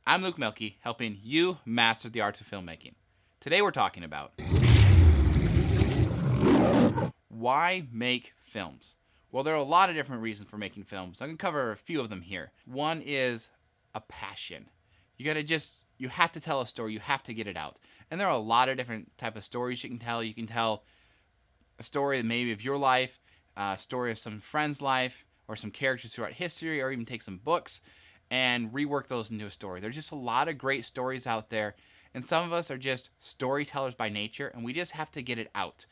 I'm Luke Melke, helping you master the art of filmmaking. Today we're talking about why make films. Well, there are a lot of different reasons for making films. I'm going to cover a few of them here. One is a passion. You have to tell a story. You have to get it out. And there are a lot of different type of stories you can tell. You can tell a story maybe of your life, a story of some friend's life, or some characters throughout history, or even take some books and rework those into a story. There's just a lot of great stories out there, and some of us are just storytellers by nature, and we just have to get it out.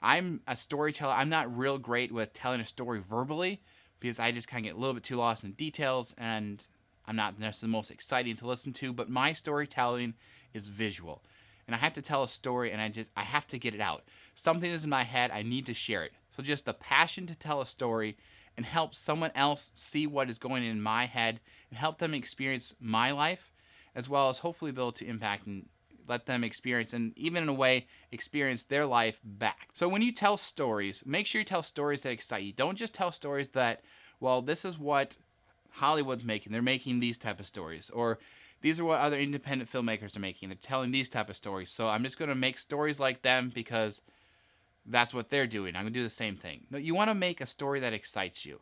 I'm a storyteller. I'm not real great with telling a story verbally because I just kind of get a little bit too lost in details, and I'm not necessarily the most exciting to listen to, but my storytelling is visual. And I have to tell a story, and I have to get it out. Something is in my head, I need to share it. So just the passion to tell a story and help someone else see what is going in my head and help them experience my life, as well as hopefully be able to impact and let them experience, and even in a way, experience their life back. So when you tell stories, make sure you tell stories that excite you. Don't just tell stories that, well, this is what Hollywood's making. They're making these type of stories. Or these are what other independent filmmakers are making. They're telling these type of stories. So I'm just going to make stories like them because that's what they're doing. I'm going to do the same thing. No, you want to make a story that excites you.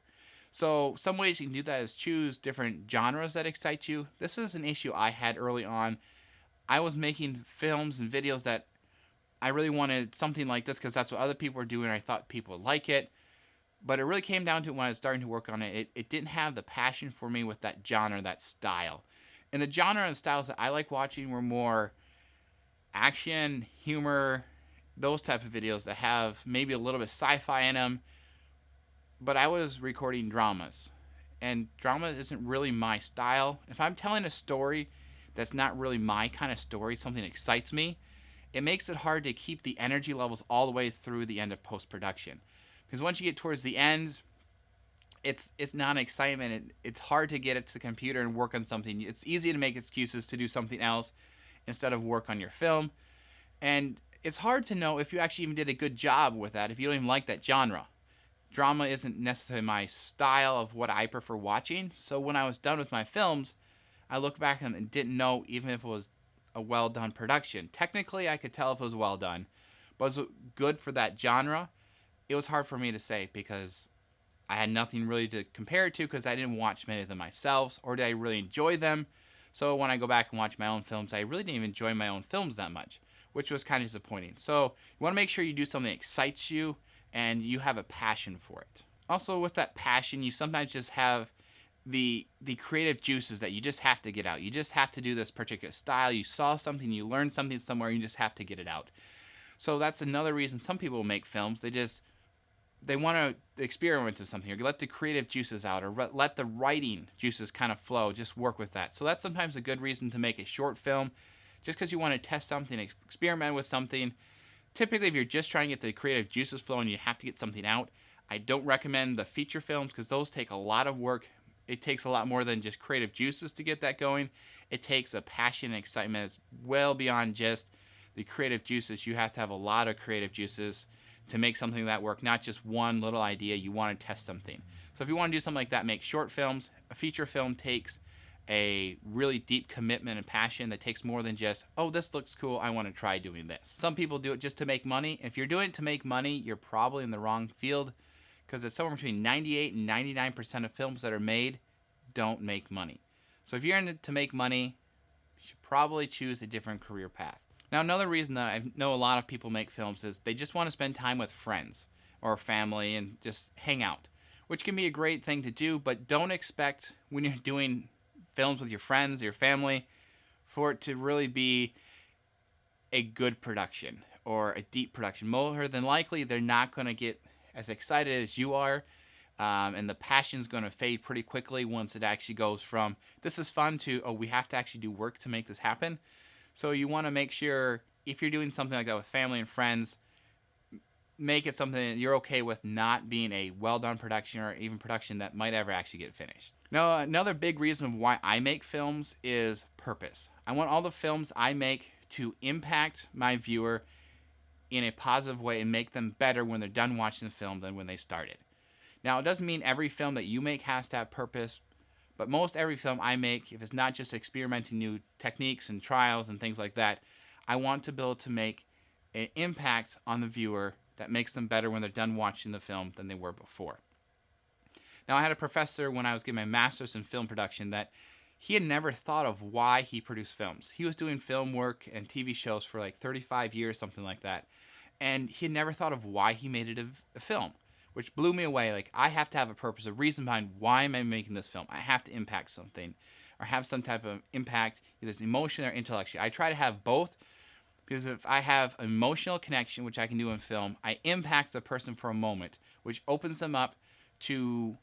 So some ways you can do that is choose different genres that excite you. This is an issue I had early on. I was making films and videos that I really wanted something like this because that's what other people were doing. I thought people would like it. But it really came down to when I was starting to work on it, it didn't have the passion for me with that genre, that style. And the genre and styles that I like watching were more action, humor, those type of videos that have maybe a little bit of sci-fi in them. But I was recording dramas, and drama isn't really my style. If I'm telling a story that's not really my kind of story, something that excites me, it makes it hard to keep the energy levels all the way through the end of post-production. Because once you get towards the end, it's not an excitement. It's hard to get it to the computer and work on something. It's easy to make excuses to do something else instead of work on your film. And it's hard to know if you actually even did a good job with that if you don't even like that genre. Drama isn't necessarily my style of what I prefer watching. So when I was done with my films, I look back at them and didn't know even if it was a well-done production. Technically, I could tell if it was well done. But was it good for that genre? It was hard for me to say because I had nothing really to compare it to because I didn't watch many of them myself, or did I really enjoy them? So when I go back and watch my own films, I really didn't even enjoy my own films that much, which was kind of disappointing. So you want to make sure you do something that excites you and you have a passion for it. Also, with that passion, you sometimes just have the creative juices that you just have to get out. You just have to do this particular style. You saw something, you learned something somewhere, you just have to get it out. So that's another reason some people make films. They want to experiment with something, or let the creative juices out, or let the writing juices kind of flow. Just work with that. So that's sometimes a good reason to make a short film, just because you want to test something, experiment with something. Typically, if you're just trying to get the creative juices flowing, you have to get something out. I don't recommend the feature films because those take a lot of work. It takes a lot more than just creative juices to get that going. It takes a passion and excitement. It's well beyond just the creative juices. You have to have a lot of creative juices to make something that work, not just one little idea. You want to test something. So if you want to do something like that, make short films. A feature film takes a really deep commitment and passion that takes more than just, oh, this looks cool, I want to try doing this. Some people do it just to make money. If you're doing it to make money, you're probably in the wrong field, because it's somewhere between 98 and 99% of films that are made don't make money. So if you're in it to make money, you should probably choose a different career path. Now, another reason that I know a lot of people make films is they just want to spend time with friends or family and just hang out, which can be a great thing to do, but don't expect when you're doing films with your friends, your family, for it to really be a good production or a deep production. More than likely, they're not going to get as excited as you are, and the passion's going to fade pretty quickly once it actually goes from, this is fun, to, oh, we have to actually do work to make this happen. So you want to make sure, if you're doing something like that with family and friends, make it something that you're okay with not being a well-done production, or even production that might ever actually get finished. Now, another big reason of why I make films is purpose. I want all the films I make to impact my viewer in a positive way and make them better when they're done watching the film than when they started. Now, it doesn't mean every film that you make has to have purpose, But most every film I make, if it's not just experimenting new techniques and trials and things like that, I want to be able to make an impact on the viewer that makes them better when they're done watching the film than they were before. Now, I had a professor when I was getting my master's in film production that he had never thought of why he produced films. He was doing film work and TV shows for like 35 years, something like that. And he had never thought of why he made it a film, which blew me away. Like, I have to have a purpose, a reason behind why am I making this film. I have to impact something or have some type of impact, either it's emotional or intellectual. I try to have both, because if I have an emotional connection, which I can do in film, I impact the person for a moment, which opens them up to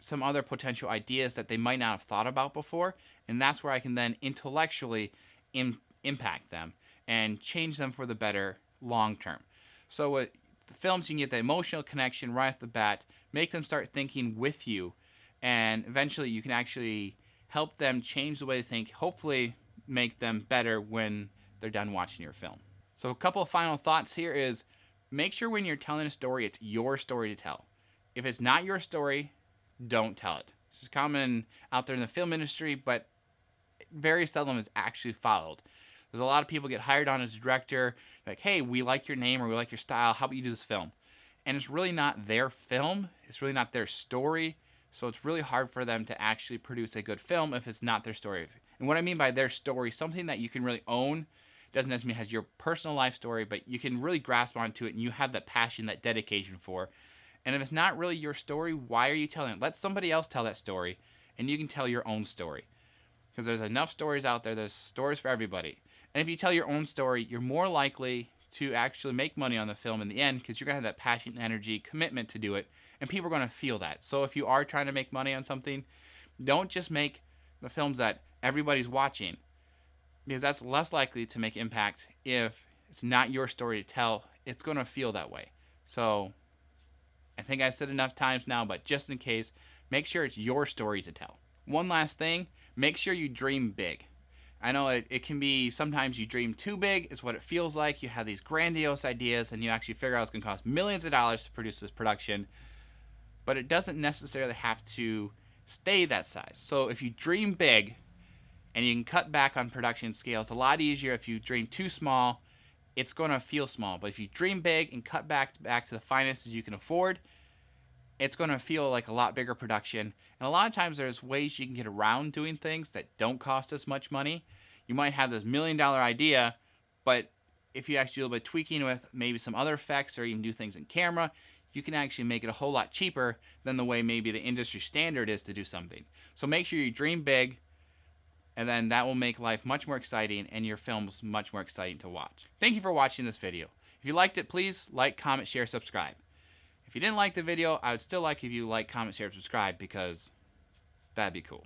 some other potential ideas that they might not have thought about before. And that's where I can then intellectually impact them and change them for the better long term. So with the films, you can get the emotional connection right off the bat, make them start thinking with you, and eventually you can actually help them change the way they think, hopefully make them better when they're done watching your film. So a couple of final thoughts here is, make sure when you're telling a story, it's your story to tell. If it's not your story, don't tell it. This is common out there in the film industry, but very seldom is actually followed. There's a lot of people get hired on as a director, like, hey, we like your name or we like your style, how about you do this film? And it's really not their film, it's really not their story, so it's really hard for them to actually produce a good film if it's not their story. And what I mean by their story, something that you can really own, doesn't necessarily mean has your personal life story, but you can really grasp onto it and you have that passion, that dedication for. And if it's not really your story, why are you telling it? Let somebody else tell that story, and you can tell your own story. Because there's enough stories out there, there's stories for everybody. And if you tell your own story, you're more likely to actually make money on the film in the end, because you're going to have that passion, energy, commitment to do it, and people are going to feel that. So if you are trying to make money on something, don't just make the films that everybody's watching, because that's less likely to make impact if it's not your story to tell. It's going to feel that way. So I think I've said enough times now, but just in case, make sure it's your story to tell. One last thing, make sure you dream big. I know it can be, sometimes you dream too big, is what it feels like. You have these grandiose ideas and you actually figure out it's going to cost millions of dollars to produce this production, but it doesn't necessarily have to stay that size. So if you dream big and you can cut back on production scale, it's a lot easier. If you dream too small, it's going to feel small. But if you dream big and cut back to the finances you can afford, it's going to feel like a lot bigger production. And a lot of times there's ways you can get around doing things that don't cost as much money. You might have this $1 million idea, but if you actually do a little bit of tweaking with maybe some other effects or even do things in camera, you can actually make it a whole lot cheaper than the way maybe the industry standard is to do something. So make sure you dream big, and then that will make life much more exciting and your films much more exciting to watch. Thank you for watching this video. If you liked it, please like, comment, share, subscribe. If you didn't like the video, I would still like if you like, comment, share, subscribe, because that'd be cool.